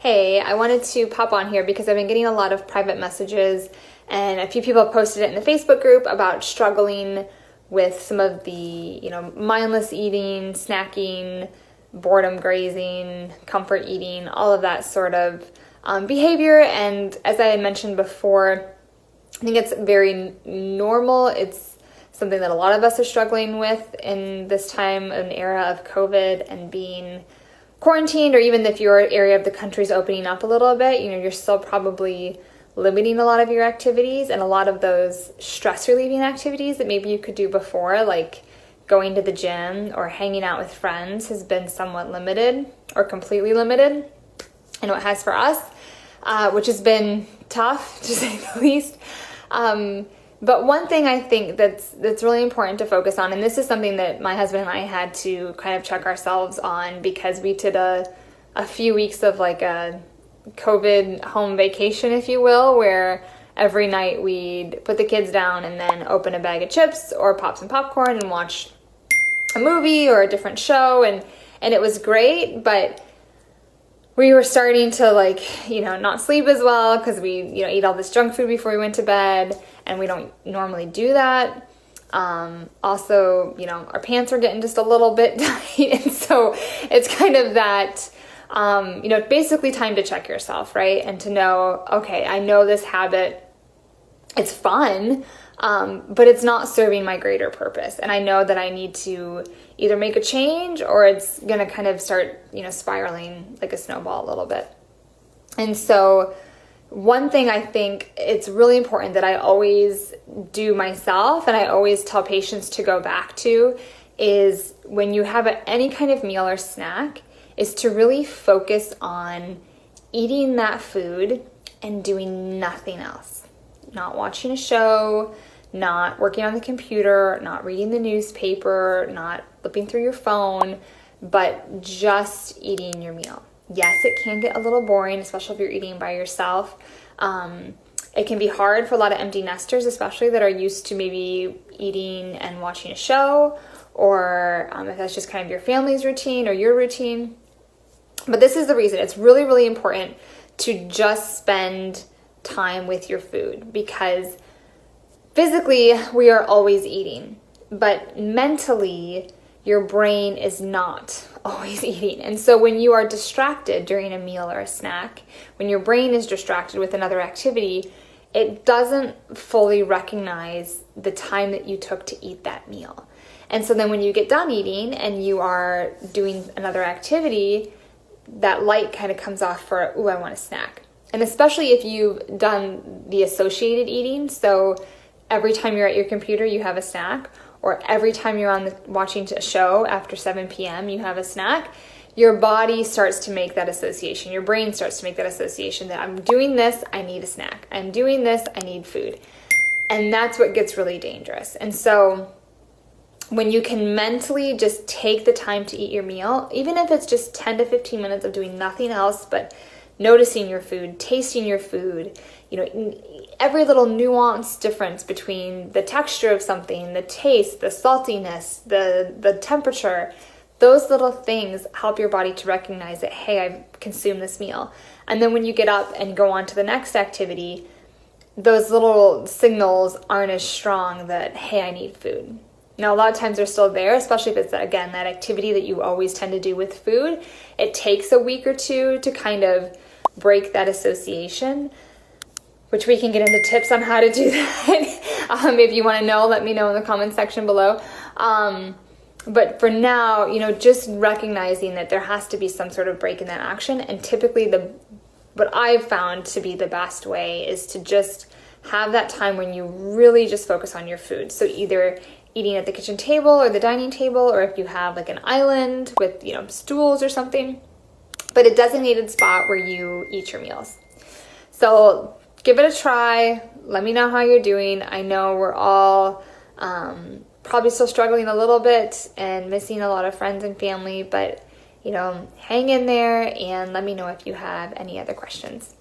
Hey, I wanted to pop on here because I've been getting a lot of private messages and a few people have posted it in the Facebook group about struggling with some of the, mindless eating, snacking, boredom grazing, comfort eating, all of that sort of behavior. And as I had mentioned before, I think it's very normal. It's something that a lot of us are struggling with in this time, an era of COVID and being quarantined, or even if your area of the country is opening up a little bit, you're still probably limiting a lot of your activities, and a lot of those stress relieving activities that maybe you could do before, like going to the gym or hanging out with friends, has been somewhat limited or completely limited. I know it has for us, which has been tough to say the least. But one thing I think that's really important to focus on, and this is something that my husband and I had to kind of check ourselves on, because we did a few weeks of like a COVID home vacation, if you will, where every night we'd put the kids down and then open a bag of chips or pop some popcorn and watch a movie or a different show, and it was great, but we were starting to not sleep as well because we, eat all this junk food before we went to bed, and we don't normally do that. Also, our pants are getting just a little bit tight, and so it's kind of that, basically time to check yourself, right? And to know, okay, I know this habit, it's fun, but it's not serving my greater purpose. And I know that I need to either make a change or it's going to kind of start, spiraling like a snowball a little bit. And so one thing I think it's really important that I always do myself, and I always tell patients to go back to, is when you have any kind of meal or snack, is to really focus on eating that food and doing nothing else. Not watching a show, not working on the computer, not reading the newspaper, not flipping through your phone, but just eating your meal. Yes, it can get a little boring, especially if you're eating by yourself. It can be hard for a lot of empty nesters, especially that are used to maybe eating and watching a show, or if that's just kind of your family's routine or your routine. But this is the reason. It's really, really important to just spend time with your food, because physically we are always eating, but mentally your brain is not always eating. And so when you are distracted during a meal or a snack, when your brain is distracted with another activity, it doesn't fully recognize the time that you took to eat that meal. And so then when you get done eating and you are doing another activity, that light kind of comes off for, ooh, I want a snack. And especially if you've done the associated eating, so every time you're at your computer, you have a snack, or every time you're watching a show after 7 p.m., you have a snack, your body starts to make that association. Your brain starts to make that association that I'm doing this, I need a snack. I'm doing this, I need food. And that's what gets really dangerous. And so when you can mentally just take the time to eat your meal, even if it's just 10 to 15 minutes of doing nothing else but noticing your food, tasting your food, every little nuanced difference between the texture of something, the taste, the saltiness, the temperature, those little things help your body to recognize that, hey, I've consumed this meal. And then when you get up and go on to the next activity, those little signals aren't as strong that, hey, I need food. Now, a lot of times they're still there, especially if it's, again, that activity that you always tend to do with food. It takes a week or two to kind of break that association, which we can get into tips on how to do that. If you want to know, let me know in the comment section below. But for now, just recognizing that there has to be some sort of break in that action. And typically what I've found to be the best way is to just have that time when you really just focus on your food. So either eating at the kitchen table or the dining table, or if you have like an island with, stools or something, but a designated spot where you eat your meals. So give it a try. Let me know how you're doing. I know we're all probably still struggling a little bit and missing a lot of friends and family, but hang in there and let me know if you have any other questions.